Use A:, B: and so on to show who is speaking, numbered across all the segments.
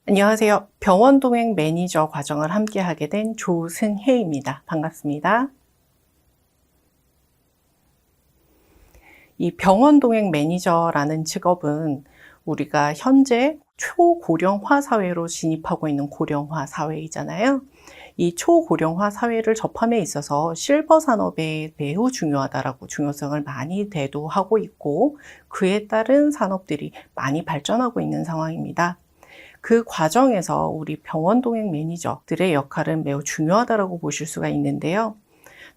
A: 안녕하세요. 병원 동행 매니저 과정을 함께 하게 된 조승혜입니다. 반갑습니다. 이 병원 동행 매니저라는 직업은 우리가 현재 초고령화 사회로 진입하고 있는 고령화 사회이잖아요. 이 초고령화 사회를 접함에 있어서 실버 산업에 매우 중요하다라고 중요성을 많이 대두하고 있고, 그에 따른 산업들이 많이 발전하고 있는 상황입니다. 그 과정에서 우리 병원 동행 매니저들의 역할은 매우 중요하다고 보실 수가 있는데요.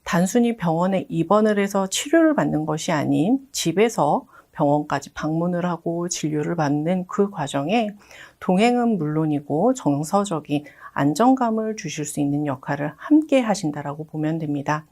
A: 단순히 병원에 입원을 해서 치료를 받는 것이 아닌 집에서 병원까지 방문을 하고 진료를 받는 그 과정에 동행은 물론이고 정서적인 안정감을 주실 수 있는 역할을 함께 하신다라고 보면 됩니다.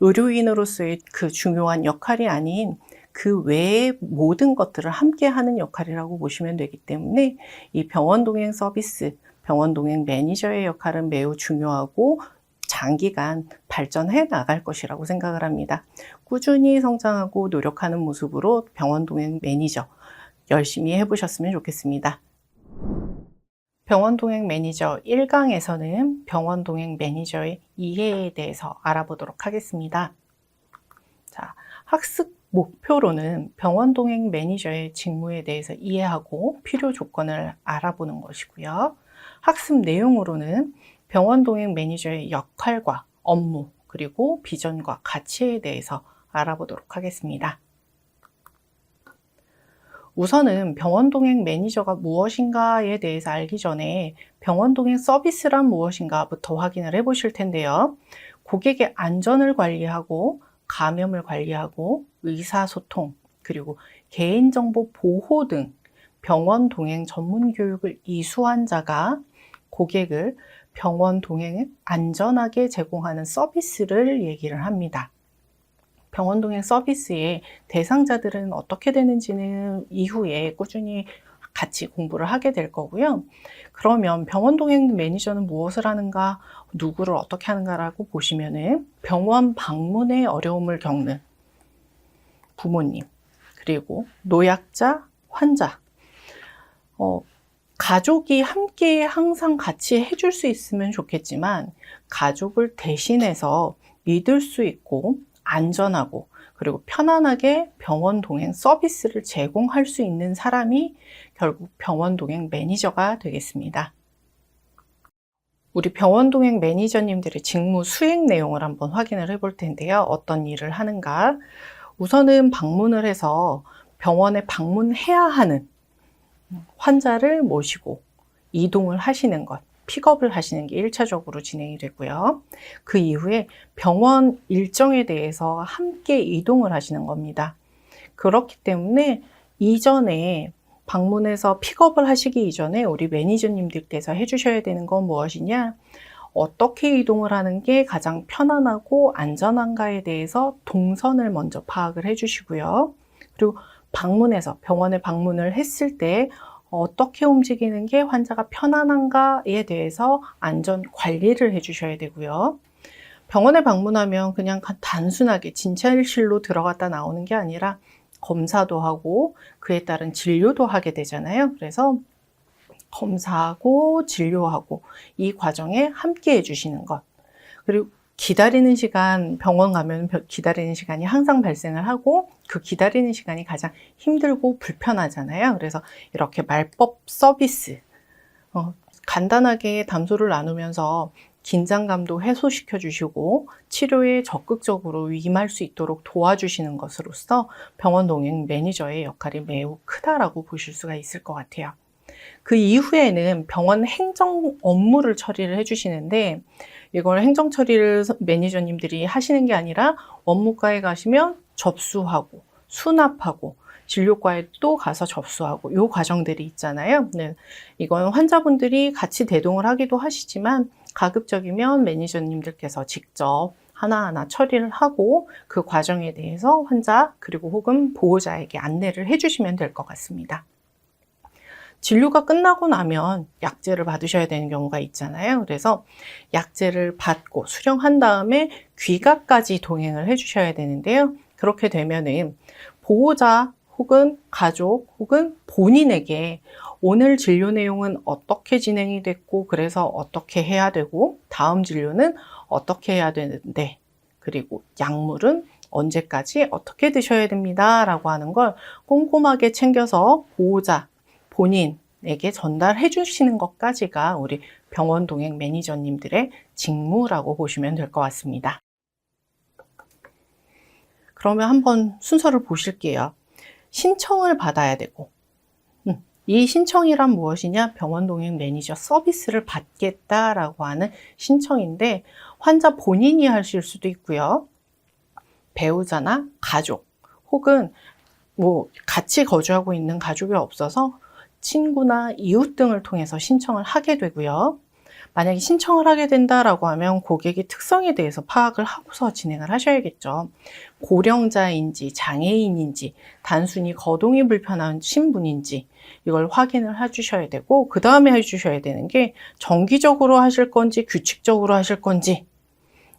A: 의료인으로서의 그 중요한 역할이 아닌 그 외의 모든 것들을 함께 하는 역할이라고 보시면 되기 때문에 이 병원 동행 서비스, 병원 동행 매니저의 역할은 매우 중요하고 장기간 발전해 나갈 것이라고 생각을 합니다. 꾸준히 성장하고 노력하는 모습으로 병원 동행 매니저 열심히 해보셨으면 좋겠습니다. 병원 동행 매니저 1강에서는 병원 동행 매니저의 이해에 대해서 알아보도록 하겠습니다. 자, 학습 목표로는 병원 동행 매니저의 직무에 대해서 이해하고 필요 조건을 알아보는 것이고요. 학습 내용으로는 병원 동행 매니저의 역할과 업무, 그리고 비전과 가치에 대해서 알아보도록 하겠습니다. 우선은 병원 동행 매니저가 무엇인가에 대해서 알기 전에 병원 동행 서비스란 무엇인가부터 확인을 해 보실 텐데요. 고객의 안전을 관리하고 감염을 관리하고 의사소통, 그리고 개인정보 보호 등 병원 동행 전문 교육을 이수한 자가 고객을 병원 동행을 안전하게 제공하는 서비스를 얘기를 합니다. 병원 동행 서비스의 대상자들은 어떻게 되는지는 이후에 꾸준히 같이 공부를 하게 될 거고요. 그러면 병원 동행 매니저는 무엇을 하는가, 누구를 어떻게 하는가라고 보시면은 병원 방문에 어려움을 겪는 부모님, 그리고 노약자, 환자, 가족이 함께 항상 같이 해줄 수 있으면 좋겠지만 가족을 대신해서 믿을 수 있고 안전하고 그리고 편안하게 병원 동행 서비스를 제공할 수 있는 사람이 결국 병원 동행 매니저가 되겠습니다. 우리 병원 동행 매니저님들의 직무 수행 내용을 한번 확인을 해 볼 텐데요. 어떤 일을 하는가? 우선은 방문을 해서 병원에 방문해야 하는 환자를 모시고 이동을 하시는 것, 픽업을 하시는 게 1차적으로 진행이 되고요. 그 이후에 병원 일정에 대해서 함께 이동을 하시는 겁니다. 그렇기 때문에 이전에 방문해서 픽업을 하시기 이전에 우리 매니저님들께서 해주셔야 되는 건 무엇이냐? 어떻게 이동을 하는 게 가장 편안하고 안전한가에 대해서 동선을 먼저 파악을 해주시고요. 그리고 방문해서 병원에 방문을 했을 때 어떻게 움직이는 게 환자가 편안한가에 대해서 안전 관리를 해주셔야 되고요. 병원에 방문하면 그냥 단순하게 진찰실로 들어갔다 나오는 게 아니라 검사도 하고 그에 따른 진료도 하게 되잖아요. 그래서 검사하고 진료하고 이 과정에 함께 해주시는 것. 그리고 기다리는 시간, 병원 가면 기다리는 시간이 항상 발생을 하고 그 기다리는 시간이 가장 힘들고 불편하잖아요. 그래서 이렇게 말법 서비스, 간단하게 담소를 나누면서 긴장감도 해소시켜 주시고 치료에 적극적으로 임할 수 있도록 도와주시는 것으로서 병원 동행 매니저의 역할이 매우 크다라고 보실 수가 있을 것 같아요. 그 이후에는 병원 행정 업무를 처리를 해주시는데 이걸 행정 처리를 매니저님들이 하시는 게 아니라 원무과에 가시면 접수하고 수납하고 진료과에 또 가서 접수하고 이 과정들이 있잖아요. 네, 이건 환자분들이 같이 대동을 하기도 하시지만 가급적이면 매니저님들께서 직접 하나하나 처리를 하고 그 과정에 대해서 환자 그리고 혹은 보호자에게 안내를 해주시면 될 것 같습니다. 진료가 끝나고 나면 약제를 받으셔야 되는 경우가 있잖아요. 그래서 약제를 받고 수령한 다음에 귀가까지 동행을 해주셔야 되는데요. 그렇게 되면은 보호자 혹은 가족 혹은 본인에게 오늘 진료 내용은 어떻게 진행이 됐고, 그래서 어떻게 해야 되고, 다음 진료는 어떻게 해야 되는데, 그리고 약물은 언제까지 어떻게 드셔야 됩니다 라고 하는 걸 꼼꼼하게 챙겨서 보호자, 본인에게 전달해 주시는 것까지가 우리 병원 동행 매니저님들의 직무라고 보시면 될 것 같습니다. 그러면 한번 순서를 보실게요. 신청을 받아야 되고, 이 신청이란 무엇이냐? 병원 동행 매니저 서비스를 받겠다라고 하는 신청인데, 환자 본인이 하실 수도 있고요. 배우자나 가족, 혹은 뭐 같이 거주하고 있는 가족이 없어서 친구나 이웃 등을 통해서 신청을 하게 되고요. 만약에 신청을 하게 된다라고 하면 고객의 특성에 대해서 파악을 하고서 진행을 하셔야겠죠. 고령자인지 장애인인지 단순히 거동이 불편한 신분인지 이걸 확인을 해주셔야 되고, 그 다음에 해주셔야 되는 게 정기적으로 하실 건지 규칙적으로 하실 건지,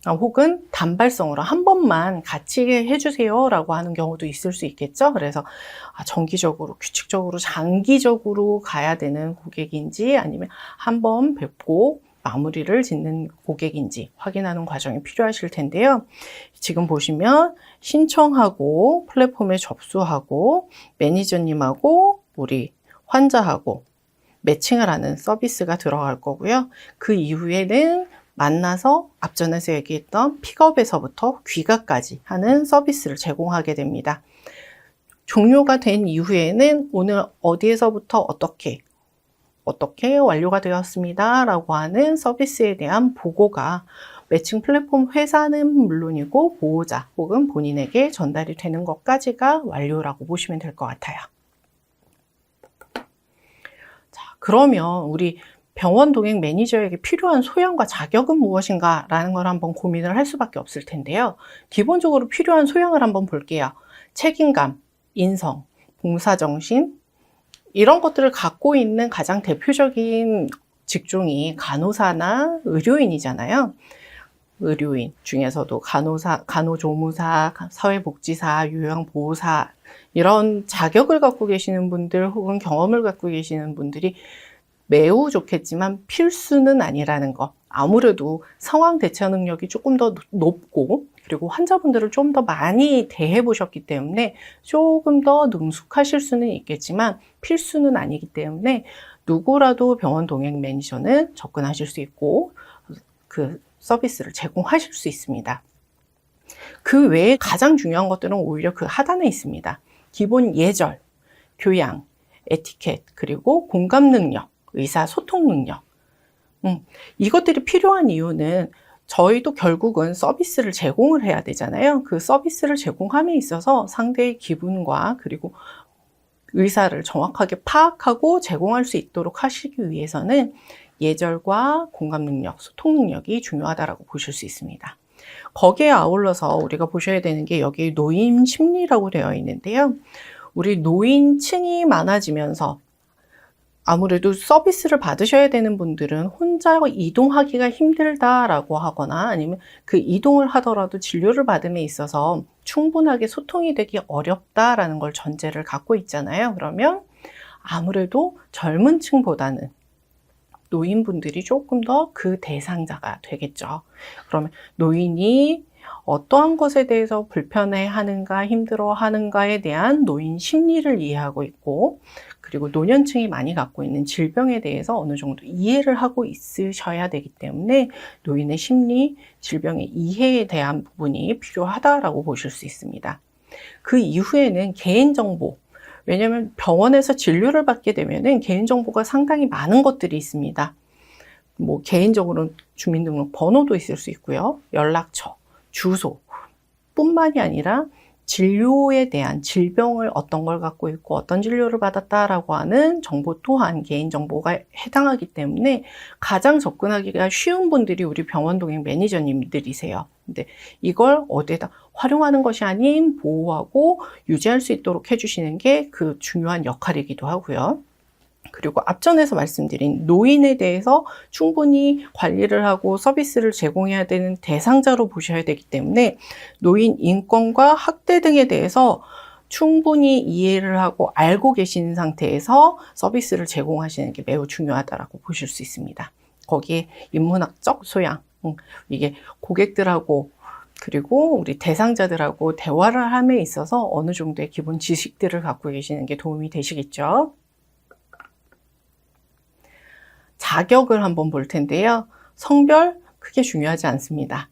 A: 혹은 단발성으로 한 번만 같이 해주세요 라고 하는 경우도 있을 수 있겠죠. 그래서 정기적으로 규칙적으로 장기적으로 가야 되는 고객인지, 아니면 한 번 뵙고 마무리를 짓는 고객인지 확인하는 과정이 필요하실 텐데요. 지금 보시면 신청하고 플랫폼에 접수하고 매니저님하고 우리 환자하고 매칭을 하는 서비스가 들어갈 거고요. 그 이후에는 만나서 앞전에서 얘기했던 픽업에서부터 귀가까지 하는 서비스를 제공하게 됩니다. 종료가 된 이후에는 오늘 어디에서부터 어떻게 완료가 되었습니다 라고 하는 서비스에 대한 보고가 매칭 플랫폼 회사는 물론이고 보호자 혹은 본인에게 전달이 되는 것까지가 완료라고 보시면 될 것 같아요. 자, 그러면 우리 병원 동행 매니저에게 필요한 소양과 자격은 무엇인가 라는 걸 한번 고민을 할 수밖에 없을 텐데요. 기본적으로 필요한 소양을 한번 볼게요. 책임감, 인성, 봉사정신, 이런 것들을 갖고 있는 가장 대표적인 직종이 간호사나 의료인이잖아요. 의료인 중에서도 간호사, 간호조무사, 사회복지사, 요양보호사, 이런 자격을 갖고 계시는 분들 혹은 경험을 갖고 계시는 분들이 매우 좋겠지만 필수는 아니라는 것. 아무래도 상황 대처 능력이 조금 더 높고, 그리고 환자분들을 좀 더 많이 대해 보셨기 때문에 조금 더 능숙하실 수는 있겠지만 필수는 아니기 때문에 누구라도 병원 동행 매니저는 접근하실 수 있고 그 서비스를 제공하실 수 있습니다. 그 외에 가장 중요한 것들은 오히려 그 하단에 있습니다. 기본 예절, 교양, 에티켓, 그리고 공감 능력, 의사소통 능력. 이것들이 필요한 이유는 저희도 결국은 서비스를 제공을 해야 되잖아요. 그 서비스를 제공함에 있어서 상대의 기분과 그리고 의사를 정확하게 파악하고 제공할 수 있도록 하시기 위해서는 예절과 공감 능력, 소통 능력이 중요하다고 보실 수 있습니다. 거기에 아울러서 우리가 보셔야 되는 게 여기 노인 심리라고 되어 있는데요. 우리 노인층이 많아지면서 아무래도 서비스를 받으셔야 되는 분들은 혼자 이동하기가 힘들다라고 하거나 아니면 그 이동을 하더라도 진료를 받음에 있어서 충분하게 소통이 되기 어렵다라는 걸 전제를 갖고 있잖아요. 그러면 아무래도 젊은 층보다는 노인분들이 조금 더 그 대상자가 되겠죠. 그러면 노인이 어떠한 것에 대해서 불편해하는가 힘들어하는가에 대한 노인 심리를 이해하고 있고, 그리고 노년층이 많이 갖고 있는 질병에 대해서 어느 정도 이해를 하고 있으셔야 되기 때문에 노인의 심리, 질병의 이해에 대한 부분이 필요하다라고 보실 수 있습니다. 그 이후에는 개인정보, 왜냐하면 병원에서 진료를 받게 되면은 개인정보가 상당히 많은 것들이 있습니다. 뭐 개인적으로는 주민등록번호도 있을 수 있고요. 연락처, 주소 뿐만이 아니라 진료에 대한 질병을 어떤 걸 갖고 있고 어떤 진료를 받았다라고 하는 정보 또한 개인정보가 해당하기 때문에 가장 접근하기가 쉬운 분들이 우리 병원 동행 매니저님들이세요. 근데 이걸 어디에다 활용하는 것이 아닌 보호하고 유지할 수 있도록 해주시는 게 그 중요한 역할이기도 하고요. 그리고 앞전에서 말씀드린 노인에 대해서 충분히 관리를 하고 서비스를 제공해야 되는 대상자로 보셔야 되기 때문에 노인 인권과 학대 등에 대해서 충분히 이해를 하고 알고 계신 상태에서 서비스를 제공하시는 게 매우 중요하다고 보실 수 있습니다. 거기에 인문학적 소양, 이게 고객들하고 그리고 우리 대상자들하고 대화를 함에 있어서 어느 정도의 기본 지식들을 갖고 계시는 게 도움이 되시겠죠. 자격을 한번 볼 텐데요. 성별 크게 중요하지 않습니다.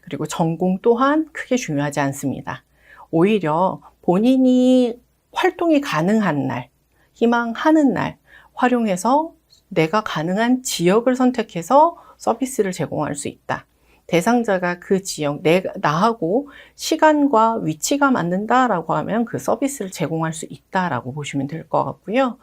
A: 그리고 전공 또한 크게 중요하지 않습니다. 오히려 본인이 활동이 가능한 날, 희망하는 날 활용해서 내가 가능한 지역을 선택해서 서비스를 제공할 수 있다. 대상자가 그 지역, 나하고 시간과 위치가 맞는다라고 하면 그 서비스를 제공할 수 있다라고 보시면 될 것 같고요.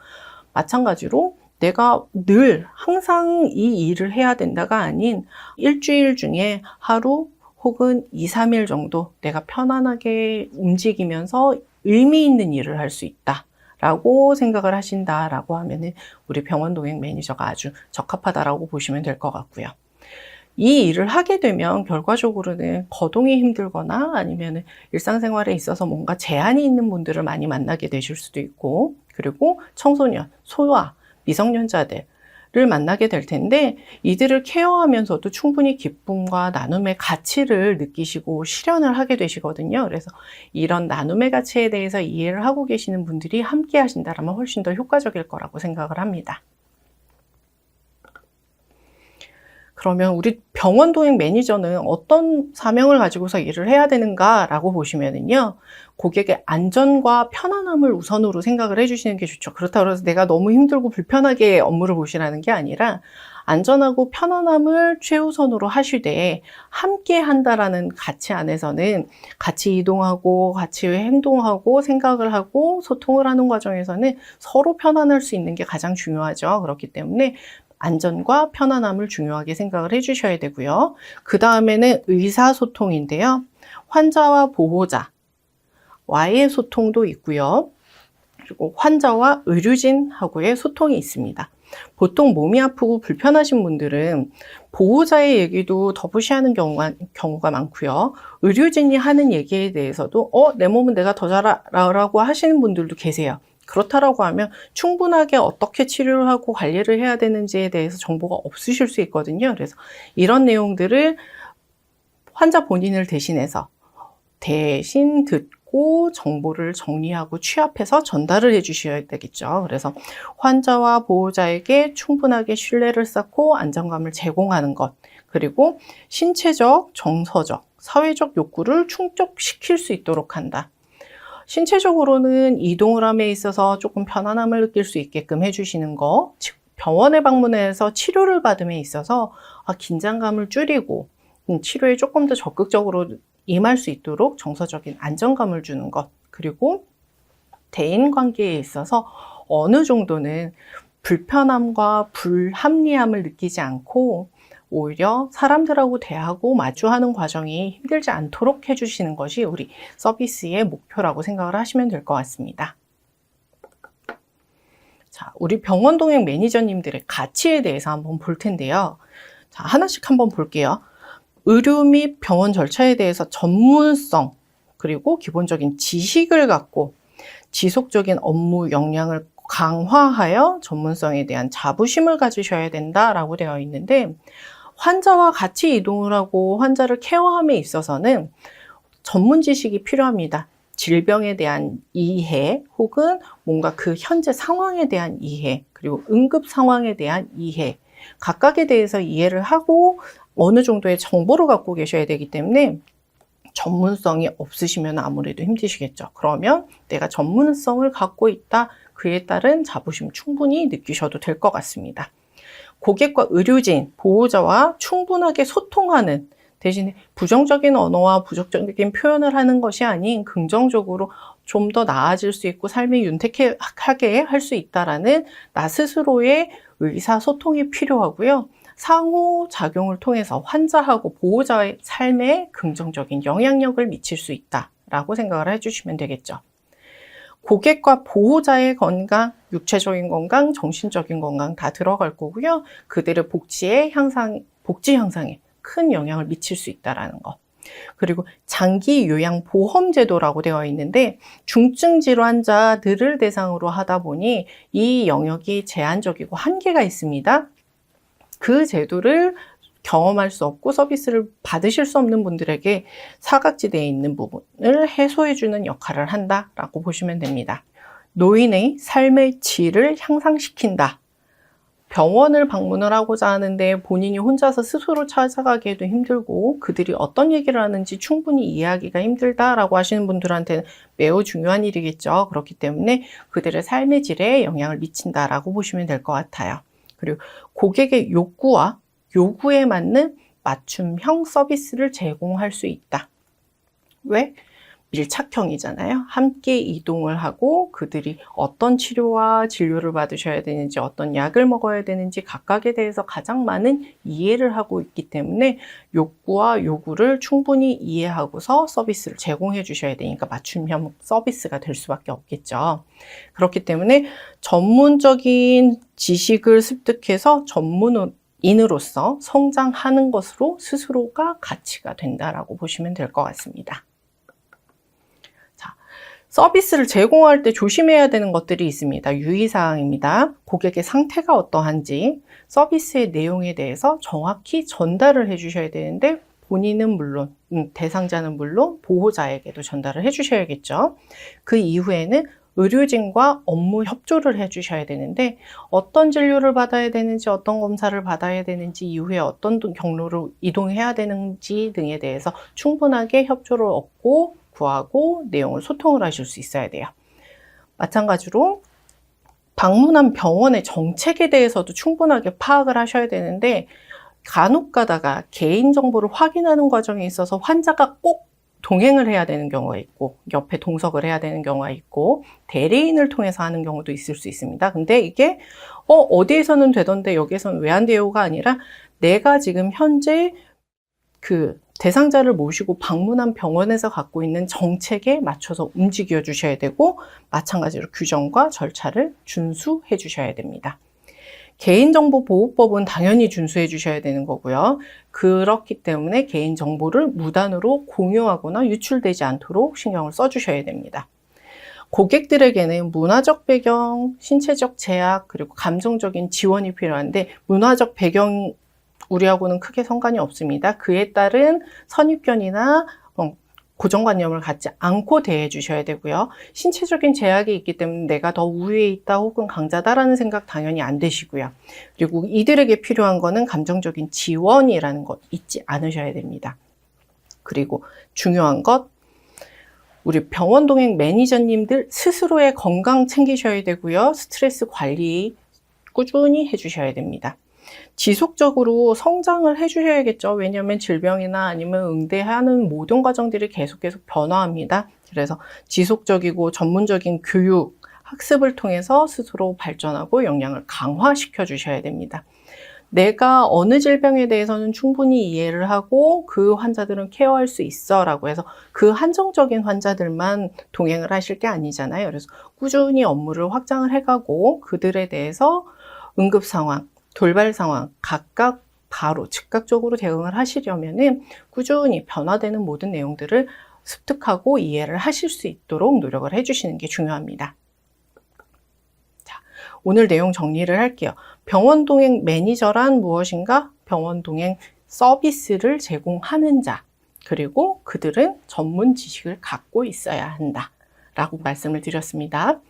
A: 마찬가지로 내가 늘 항상 이 일을 해야 된다가 아닌 일주일 중에 하루 혹은 2, 3일 정도 내가 편안하게 움직이면서 의미 있는 일을 할 수 있다 라고 생각을 하신다라고 하면은 우리 병원 동행 매니저가 아주 적합하다라고 보시면 될 것 같고요. 이 일을 하게 되면 결과적으로는 거동이 힘들거나 아니면 일상생활에 있어서 뭔가 제한이 있는 분들을 많이 만나게 되실 수도 있고, 그리고 청소년, 소아, 미성년자들을 만나게 될 텐데, 이들을 케어하면서도 충분히 기쁨과 나눔의 가치를 느끼시고 실현을 하게 되시거든요. 그래서 이런 나눔의 가치에 대해서 이해를 하고 계시는 분들이 함께 하신다면 훨씬 더 효과적일 거라고 생각을 합니다. 그러면 우리 병원 동행 매니저는 어떤 사명을 가지고서 일을 해야 되는가라고 보시면은요, 고객의 안전과 편안함을 우선으로 생각을 해주시는 게 좋죠. 그렇다고 해서 내가 너무 힘들고 불편하게 업무를 보시라는 게 아니라 안전하고 편안함을 최우선으로 하시되 함께 한다라는 가치 안에서는 같이 이동하고 같이 행동하고 생각을 하고 소통을 하는 과정에서는 서로 편안할 수 있는 게 가장 중요하죠. 그렇기 때문에 안전과 편안함을 중요하게 생각을 해주셔야 되고요. 그 다음에는 의사소통인데요. 환자와 보호자와의 소통도 있고요. 그리고 환자와 의료진하고의 소통이 있습니다. 보통 몸이 아프고 불편하신 분들은 보호자의 얘기도 덧무시하는 경우가 많고요. 의료진이 하는 얘기에 대해서도 내 몸은 내가 더 잘 알아라고 하시는 분들도 계세요. 그렇다라고 하면 충분하게 어떻게 치료를 하고 관리를 해야 되는지에 대해서 정보가 없으실 수 있거든요. 그래서 이런 내용들을 환자 본인을 대신해서 대신 듣고 정보를 정리하고 취합해서 전달을 해 주셔야 되겠죠. 그래서 환자와 보호자에게 충분하게 신뢰를 쌓고 안정감을 제공하는 것, 그리고 신체적, 정서적, 사회적 욕구를 충족시킬 수 있도록 한다. 신체적으로는 이동을 함에 있어서 조금 편안함을 느낄 수 있게끔 해주시는 거, 즉 병원에 방문해서 치료를 받음에 있어서 긴장감을 줄이고 치료에 조금 더 적극적으로 임할 수 있도록 정서적인 안정감을 주는 것, 그리고 대인관계에 있어서 어느 정도는 불편함과 불합리함을 느끼지 않고 오히려 사람들하고 대하고 마주하는 과정이 힘들지 않도록 해주시는 것이 우리 서비스의 목표라고 생각을 하시면 될 것 같습니다. 자, 우리 병원 동행 매니저님들의 가치에 대해서 한번 볼 텐데요. 자, 하나씩 한번 볼게요. 의료 및 병원 절차에 대해서 전문성, 그리고 기본적인 지식을 갖고 지속적인 업무 역량을 강화하여 전문성에 대한 자부심을 가지셔야 된다라고 되어 있는데, 환자와 같이 이동을 하고 환자를 케어함에 있어서는 전문 지식이 필요합니다. 질병에 대한 이해, 혹은 뭔가 그 현재 상황에 대한 이해, 그리고 응급 상황에 대한 이해, 각각에 대해서 이해를 하고 어느 정도의 정보를 갖고 계셔야 되기 때문에 전문성이 없으시면 아무래도 힘드시겠죠. 그러면 내가 전문성을 갖고 있다, 그에 따른 자부심 충분히 느끼셔도 될 것 같습니다. 고객과 의료진, 보호자와 충분하게 소통하는 대신에 부정적인 언어와 부정적인 표현을 하는 것이 아닌 긍정적으로 좀 더 나아질 수 있고 삶이 윤택하게 할 수 있다라는 나 스스로의 의사소통이 필요하고요. 상호작용을 통해서 환자하고 보호자의 삶에 긍정적인 영향력을 미칠 수 있다라고 생각을 해주시면 되겠죠. 고객과 보호자의 건강, 육체적인 건강, 정신적인 건강 다 들어갈 거고요. 그들의 복지 향상에 큰 영향을 미칠 수 있다는 것. 그리고 장기 요양 보험 제도라고 되어 있는데 중증 질환자들을 대상으로 하다 보니 이 영역이 제한적이고 한계가 있습니다. 그 제도를 경험할 수 없고 서비스를 받으실 수 없는 분들에게 사각지대에 있는 부분을 해소해주는 역할을 한다라고 보시면 됩니다. 노인의 삶의 질을 향상시킨다. 병원을 방문을 하고자 하는데 본인이 혼자서 스스로 찾아가기에도 힘들고 그들이 어떤 얘기를 하는지 충분히 이해하기가 힘들다라고 하시는 분들한테는 매우 중요한 일이겠죠. 그렇기 때문에 그들의 삶의 질에 영향을 미친다라고 보시면 될 것 같아요. 그리고 고객의 욕구와 요구에 맞는 맞춤형 서비스를 제공할 수 있다. 왜? 밀착형이잖아요. 함께 이동을 하고 그들이 어떤 치료와 진료를 받으셔야 되는지, 어떤 약을 먹어야 되는지 각각에 대해서 가장 많은 이해를 하고 있기 때문에 욕구와 요구를 충분히 이해하고서 서비스를 제공해 주셔야 되니까 맞춤형 서비스가 될 수밖에 없겠죠. 그렇기 때문에 전문적인 지식을 습득해서 전문인으로서 성장하는 것으로 스스로가 가치가 된다라고 보시면 될 것 같습니다. 서비스를 제공할 때 조심해야 되는 것들이 있습니다. 유의사항입니다. 고객의 상태가 어떠한지 서비스의 내용에 대해서 정확히 전달을 해주셔야 되는데 본인은 물론, 대상자는 물론 보호자에게도 전달을 해주셔야겠죠. 그 이후에는 의료진과 업무 협조를 해주셔야 되는데 어떤 진료를 받아야 되는지, 어떤 검사를 받아야 되는지, 이후에 어떤 경로로 이동해야 되는지 등에 대해서 충분하게 협조를 얻고 구하고 내용을 소통을 하실 수 있어야 돼요. 마찬가지로 방문한 병원의 정책에 대해서도 충분하게 파악을 하셔야 되는데 간혹 가다가 개인정보를 확인하는 과정에 있어서 환자가 꼭 동행을 해야 되는 경우가 있고 옆에 동석을 해야 되는 경우가 있고 대리인을 통해서 하는 경우도 있을 수 있습니다. 근데 이게 어디에서는 되던데 여기에서는 왜 안 돼요가 아니라 내가 지금 현재 그 대상자를 모시고 방문한 병원에서 갖고 있는 정책에 맞춰서 움직여 주셔야 되고 마찬가지로 규정과 절차를 준수해 주셔야 됩니다. 개인정보보호법은 당연히 준수해 주셔야 되는 거고요. 그렇기 때문에 개인정보를 무단으로 공유하거나 유출되지 않도록 신경을 써주셔야 됩니다. 고객들에게는 문화적 배경, 신체적 제약, 그리고 감정적인 지원이 필요한데 문화적 배경 우리하고는 크게 상관이 없습니다. 그에 따른 선입견이나 고정관념을 갖지 않고 대해 주셔야 되고요. 신체적인 제약이 있기 때문에 내가 더 우위에 있다 혹은 강자다라는 생각 당연히 안 되시고요. 그리고 이들에게 필요한 거는 감정적인 지원이라는 것 잊지 않으셔야 됩니다. 그리고 중요한 것, 우리 병원 동행 매니저님들 스스로의 건강 챙기셔야 되고요. 스트레스 관리 꾸준히 해주셔야 됩니다. 지속적으로 성장을 해주셔야겠죠. 왜냐하면 질병이나 아니면 응대하는 모든 과정들이 계속 변화합니다. 그래서 지속적이고 전문적인 교육, 학습을 통해서 스스로 발전하고 역량을 강화시켜 주셔야 됩니다. 내가 어느 질병에 대해서는 충분히 이해를 하고 그 환자들은 케어할 수 있어 라고 해서 그 한정적인 환자들만 동행을 하실 게 아니잖아요. 그래서 꾸준히 업무를 확장을 해가고 그들에 대해서 응급 상황, 돌발 상황 각각 바로 즉각적으로 대응을 하시려면은 꾸준히 변화되는 모든 내용들을 습득하고 이해를 하실 수 있도록 노력을 해주시는 게 중요합니다. 자, 오늘 내용 정리를 할게요. 병원 동행 매니저란 무엇인가? 병원 동행 서비스를 제공하는 자, 그리고 그들은 전문 지식을 갖고 있어야 한다 라고 말씀을 드렸습니다.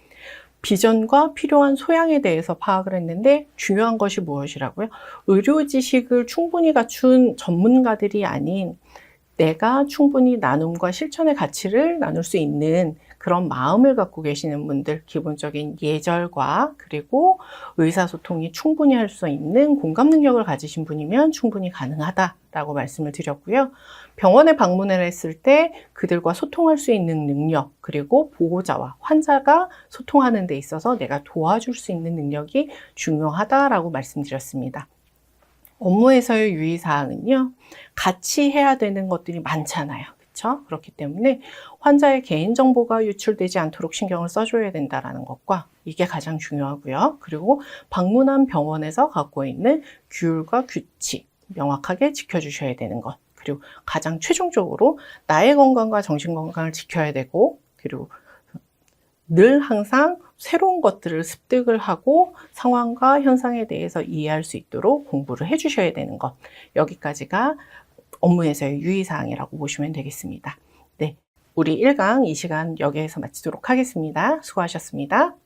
A: 비전과 필요한 소양에 대해서 파악을 했는데 중요한 것이 무엇이라고요? 의료 지식을 충분히 갖춘 전문가들이 아닌 내가 충분히 나눔과 실천의 가치를 나눌 수 있는 그런 마음을 갖고 계시는 분들, 기본적인 예절과 그리고 의사소통이 충분히 할 수 있는 공감 능력을 가지신 분이면 충분히 가능하다라고 말씀을 드렸고요. 병원에 방문을 했을 때 그들과 소통할 수 있는 능력, 그리고 보호자와 환자가 소통하는 데 있어서 내가 도와줄 수 있는 능력이 중요하다라고 말씀드렸습니다. 업무에서의 유의사항은요, 같이 해야 되는 것들이 많잖아요. 그렇죠? 그렇기 때문에 환자의 개인정보가 유출되지 않도록 신경을 써줘야 된다는 것과 이게 가장 중요하고요. 그리고 방문한 병원에서 갖고 있는 규율과 규칙 명확하게 지켜주셔야 되는 것. 그리고 가장 최종적으로 나의 건강과 정신 건강을 지켜야 되고, 그리고 늘 항상 새로운 것들을 습득을 하고 상황과 현상에 대해서 이해할 수 있도록 공부를 해 주셔야 되는 것. 여기까지가 업무에서의 유의사항이라고 보시면 되겠습니다. 네. 우리 1강 이 시간 여기에서 마치도록 하겠습니다. 수고하셨습니다.